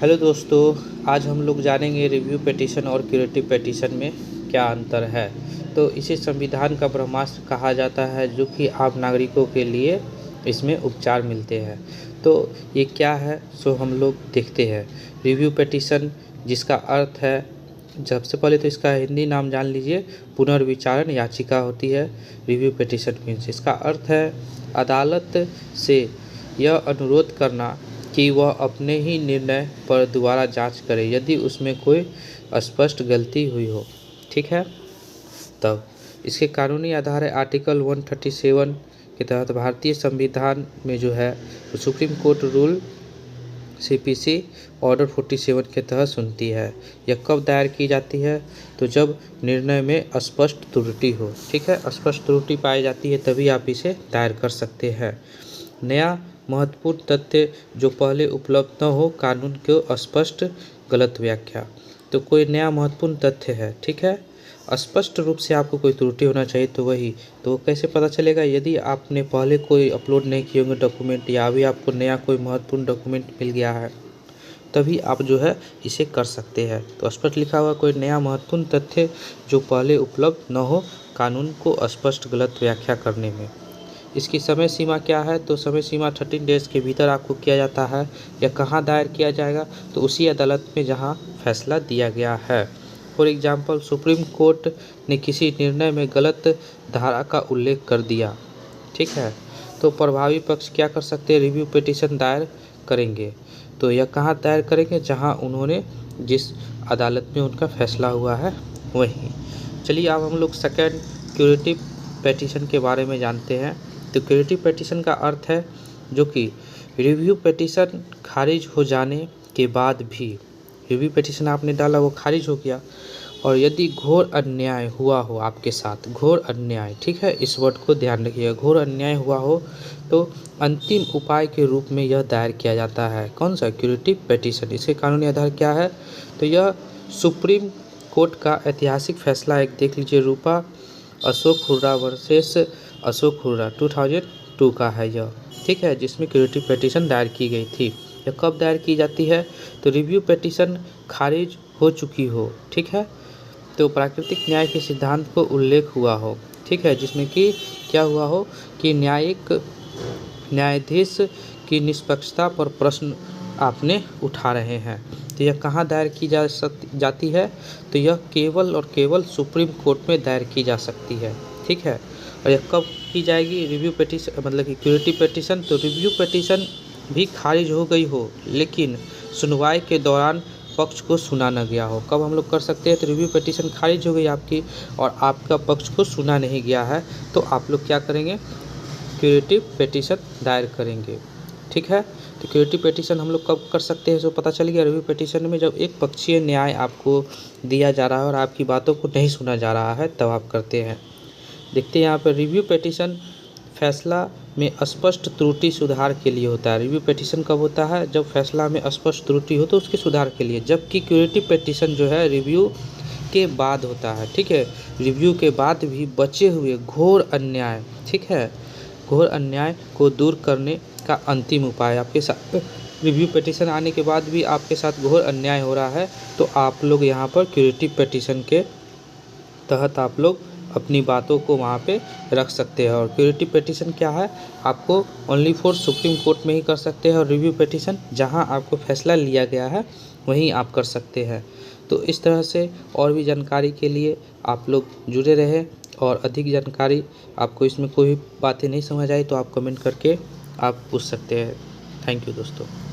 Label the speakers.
Speaker 1: Hello दोस्तों, आज हम लोग जानेंगे रिव्यू पिटीशन और क्यूरेटिव पिटीशन में क्या अंतर है। तो इसे संविधान का ब्रह्मास्त्र कहा जाता है, जो कि आम नागरिकों के लिए इसमें उपचार मिलते हैं। तो ये क्या है, सो हम लोग देखते हैं। रिव्यू पिटीशन, जिसका अर्थ है, सबसे पहले तो इसका हिंदी नाम जान लीजिए, पुनर्विचारण याचिका होती है। रिव्यू पिटीशन मीन्स, इसका अर्थ है अदालत से यह अनुरोध करना कि वह अपने ही निर्णय पर दोबारा जांच करे यदि उसमें कोई स्पष्ट गलती हुई हो। ठीक है, तब इसके कानूनी आधार है आर्टिकल 137 के तहत भारतीय संविधान में जो है supreme court rule CPC order 47 के तहत सुनती है। यह कब दायर की जाती है, तो जब निर्णय में स्पष्ट त्रुटि हो। ठीक है, स्पष्ट त्रुटि पाई जाती है तभी आप इसे दायर कर सकते हैं। नया महत्वपूर्ण तथ्य जो पहले उपलब्ध न हो, कानून को स्पष्ट गलत व्याख्या। तो कोई नया महत्वपूर्ण तथ्य है, ठीक है, स्पष्ट रूप से आपको कोई त्रुटि होना चाहिए। तो वही, तो कैसे पता चलेगा, यदि आपने पहले कोई अपलोड नहीं किए होंगे डॉक्यूमेंट, या अभी आपको नया कोई महत्वपूर्ण डॉक्यूमेंट मिल गया है, तभी आप जो है इसे कर सकते हैं। तो स्पष्ट लिखा हुआ कोई नया महत्वपूर्ण तथ्य जो पहले उपलब्ध न हो, कानून को स्पष्ट गलत व्याख्या करने में। इसकी समय सीमा क्या है, तो समय सीमा 13 डेज के भीतर आपको किया जाता है। यह कहाँ दायर किया जाएगा, तो उसी अदालत में जहाँ फैसला दिया गया है। फॉर एग्जाम्पल, सुप्रीम कोर्ट ने किसी निर्णय में गलत धारा का उल्लेख कर दिया, ठीक है, तो प्रभावी पक्ष क्या कर सकते हैं, रिव्यू पिटीशन दायर करेंगे। तो यह कहाँ दायर करेंगे, जहाँ उन्होंने जिस अदालत में उनका फैसला हुआ है वहीं। चलिए अब हम लोग सेकेंड क्यूरेटिव पिटीशन के बारे में जानते हैं। तो क्यूरेटिव पिटीशन का अर्थ है जो कि रिव्यू पिटीशन खारिज हो जाने के बाद भी, रिव्यू पिटीशन आपने डाला वो खारिज हो गया, और यदि घोर अन्याय हुआ हो आपके साथ, घोर अन्याय, ठीक है, इस वर्ड को ध्यान रखिएगा, घोर अन्याय हुआ हो, तो अंतिम उपाय के रूप में यह दायर किया जाता है। कौन सा, क्यूरेटिव पिटीशन। इसके कानूनी आधार क्या है, तो यह सुप्रीम कोर्ट का ऐतिहासिक फैसला एक देख लीजिए, रूपा अशोक हुर्रा वर्सेस अशोक हुर्रा 2002 का है यह, ठीक है, जिसमें क्यूरेटिव पिटीशन दायर की गई थी। यह कब दायर की जाती है, तो रिव्यू पिटीशन खारिज हो चुकी हो, ठीक है, तो प्राकृतिक न्याय के सिद्धांत को उल्लेख हुआ हो, ठीक है, जिसमें कि क्या हुआ हो कि न्यायाधीश की निष्पक्षता पर प्रश्न आपने उठा रहे हैं। तो यह कहाँ दायर की जाती है, तो यह केवल और केवल सुप्रीम कोर्ट में दायर की जा सकती है, ठीक है। और यह कब की जाएगी, रिव्यू पिटीशन मतलब कि क्यूरेटिव पिटीशन, तो रिव्यू पिटीशन भी खारिज हो गई हो लेकिन सुनवाई के दौरान पक्ष को सुना न गया हो। कब हम लोग कर सकते हैं, तो रिव्यू पिटीशन खारिज हो गई आपकी और आपका पक्ष को सुना नहीं गया है, तो आप लोग क्या करेंगे, क्यूरेटिव पिटीशन दायर करेंगे, ठीक है। तो क्यूरेटिव पिटीशन हम लोग कब कर सकते हैं, सो पता चल गया। रिव्यू पिटीशन में जब एक पक्षीय न्याय आपको दिया जा रहा है और आपकी बातों को नहीं सुना जा रहा है, तब आप करते हैं। देखते हैं यहाँ पर, रिव्यू पिटीशन फैसला में स्पष्ट त्रुटि सुधार के लिए होता है। रिव्यू पिटीशन कब होता है, जब फैसला में स्पष्ट त्रुटि हो तो उसके सुधार के लिए, जबकि क्यूरेटिव पिटीशन जो है रिव्यू के बाद होता है, ठीक है। रिव्यू के बाद भी बचे हुए घोर अन्याय, ठीक है, घोर अन्याय को दूर करने का अंतिम उपाय। आपके साथ रिव्यू पिटीशन आने के बाद भी आपके साथ घोर अन्याय हो रहा है, तो आप लोग यहाँ पर क्यूरेटिव पिटीशन के तहत आप लोग अपनी बातों को वहाँ पे रख सकते हैं। और क्यूरेटिव पिटीशन क्या है, आपको ओनली फॉर सुप्रीम कोर्ट में ही कर सकते हैं, और रिव्यू पिटीशन जहाँ आपको फैसला लिया गया है वहीं आप कर सकते हैं। तो इस तरह से और भी जानकारी के लिए आप लोग जुड़े रहें, और अधिक जानकारी आपको इसमें कोई बातें नहीं समझ आई तो आप कमेंट करके आप पूछ सकते हैं। थैंक यू दोस्तों।